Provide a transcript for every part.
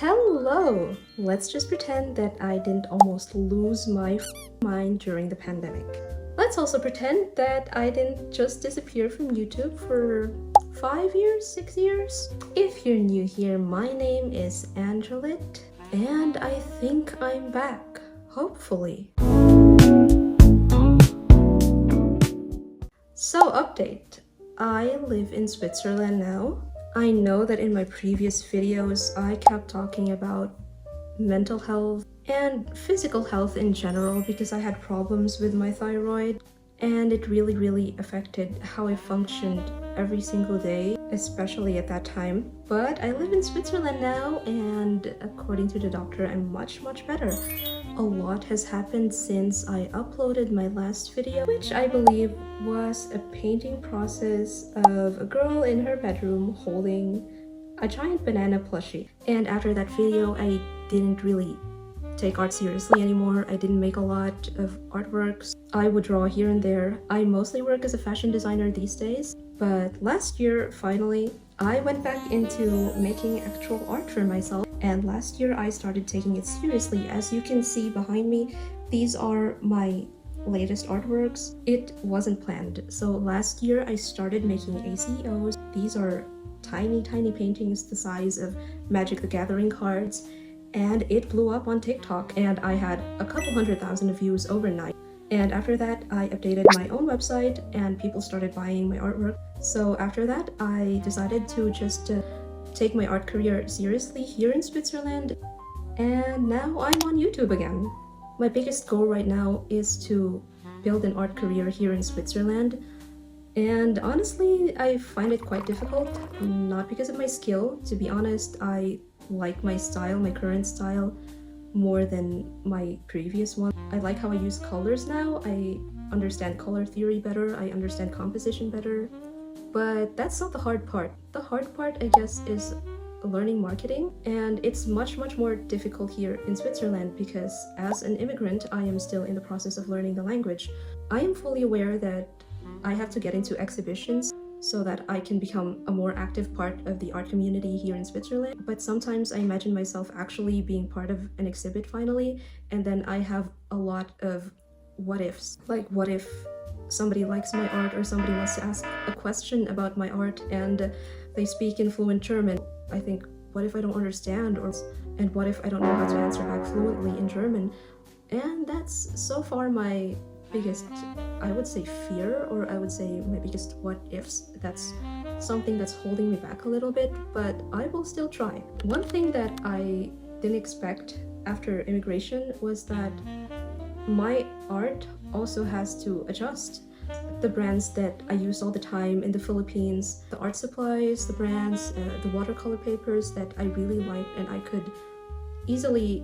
Hello! Let's just pretend that I didn't almost lose my mind during the pandemic. Let's also pretend that I didn't just disappear from YouTube for 5 years, 6 years. If you're new here, my name is Angelette, and I think I'm back, hopefully. So, update. I live in Switzerland now. I know that in my previous videos I kept talking about mental health and physical health in general because I had problems with my thyroid and it really affected how I functioned every single day, especially at that time. But I live in Switzerland now and according to the doctor I'm much better. A lot has happened since I uploaded my last video, which I believe was a painting process of a girl in her bedroom holding a giant banana plushie. And after that video, I didn't really take art seriously anymore. I didn't make a lot of artworks. I would draw here and there. I mostly work as a fashion designer these days. But last year, finally, I went back into making actual art for myself. And last year I started taking it seriously. As you can see behind me, these are my latest artworks. It wasn't planned. So last year I started making ACOs. These are tiny paintings the size of Magic the Gathering cards. And it blew up on TikTok and I had a couple 100,000 views overnight. And after that I updated my own website and people started buying my artwork. So after that I decided to just take my art career seriously here in Switzerland, and now I'm on YouTube again. My biggest goal right now is to build an art career here in Switzerland, and honestly I find it quite difficult, not because of my skill. To be honest, I like my style, my current style, more than my previous one. I like how I use colors now. I understand color theory better, I understand composition better. But that's not the hard part. The hard part, I guess, is learning marketing, and it's much more difficult here in Switzerland because as an immigrant, I am still in the process of learning the language. I am fully aware that I have to get into exhibitions so that I can become a more active part of the art community here in Switzerland. But sometimes I imagine myself actually being part of an exhibit finally, and then I have a lot of what ifs. Like, what if somebody likes my art or somebody wants to ask a question about my art and they speak in fluent German? I think, what if I don't understand? And what if I don't know how to answer back fluently in German? And that's so far my biggest, I would say, fear, or I would say my biggest what ifs. That's something that's holding me back a little bit, but I will still try. One thing that I didn't expect after immigration was that my art also has to adjust. The brands that I use all the time in the Philippines, the art supplies, the brands, the watercolor papers that I really like and I could easily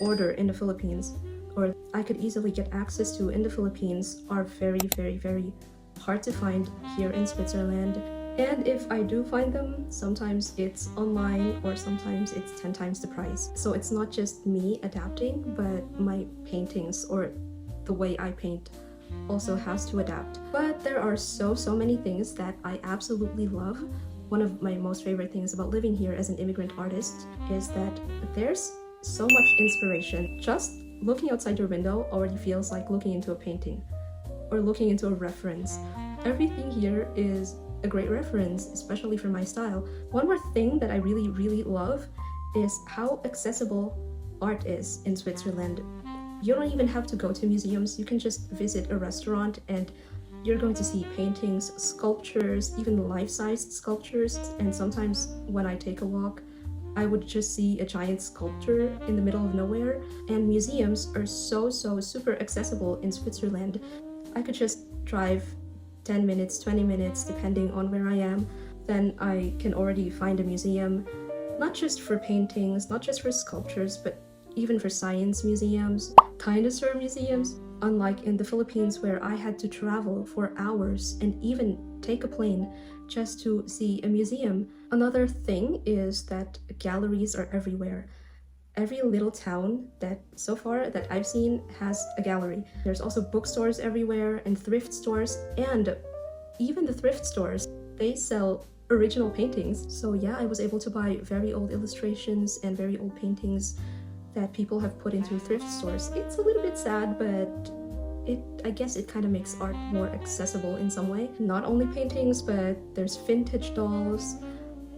order in the Philippines, or I could easily get access to in the Philippines, are very hard to find here in Switzerland. And if I do find them, sometimes it's online or sometimes it's 10 times the price. So it's not just me adapting, but my paintings or the way I paint also has to adapt. But there are so many things that I absolutely love. One of my most favorite things about living here as an immigrant artist is that there's so much inspiration. Just looking outside your window already feels like looking into a painting or looking into a reference. Everything here is a great reference, especially for my style. One more thing that I really love is how accessible art is in Switzerland. You don't even have to go to museums. You can just visit a restaurant and you're going to see paintings, sculptures, even life-sized sculptures. And sometimes when I take a walk, I would just see a giant sculpture in the middle of nowhere. And museums are so super accessible in Switzerland. I could just drive 10 minutes, 20 minutes, depending on where I am. Then I can already find a museum, not just for paintings, not just for sculptures, but even for science museums, dinosaur museums. Unlike in the Philippines where I had to travel for hours and even take a plane just to see a museum. Another thing is that galleries are everywhere. Every little town that so far that I've seen has a gallery. There's also bookstores everywhere and thrift stores, and even the thrift stores, they sell original paintings. So yeah, I was able to buy very old illustrations and very old paintings that people have put into thrift stores. It's a little bit sad, but I guess it kind of makes art more accessible in some way. Not only paintings, but there's vintage dolls,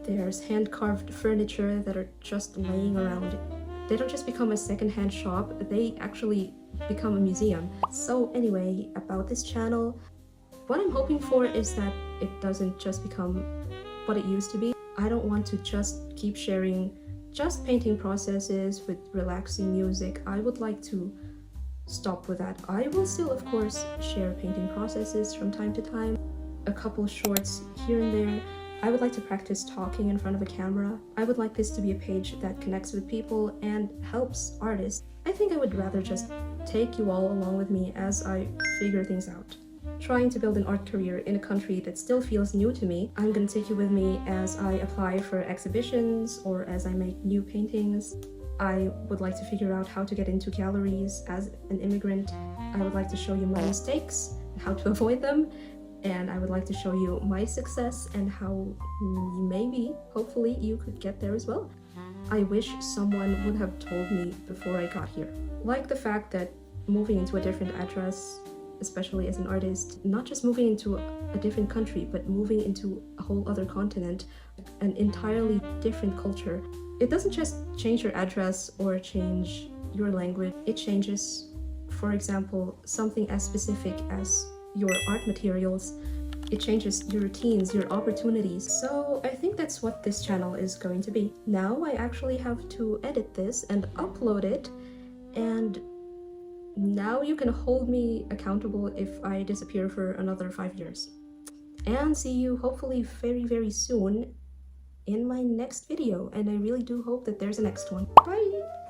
there's hand-carved furniture that are just laying around. They don't just become a second-hand shop, they actually become a museum. So anyway, about this channel, what I'm hoping for is that it doesn't just become what it used to be. I don't want to just keep sharing just painting processes with relaxing music. I would like to stop with that. I will still, of course, share painting processes from time to time, a couple shorts here and there. I would like to practice talking in front of a camera. I would like this to be a page that connects with people and helps artists. I think I would rather just take you all along with me as I figure things out. Trying to build an art career in a country that still feels new to me. I'm gonna take you with me as I apply for exhibitions or as I make new paintings. I would like to figure out how to get into galleries as an immigrant. I would like to show you my mistakes and how to avoid them. And I would like to show you my success and how maybe, hopefully, you could get there as well. I wish someone would have told me before I got here. Like the fact that moving into a different address, especially as an artist, not just moving into a different country, but moving into a whole other continent, an entirely different culture. It doesn't just change your address or change your language. It changes, for example, something as specific as your art materials. It changes your routines, your opportunities. So I think that's what this channel is going to be. Now I actually have to edit this and upload it, and now you can hold me accountable if I disappear for another 5 years. And see you hopefully very, very soon in my next video. And I really do hope that there's a next one. Bye!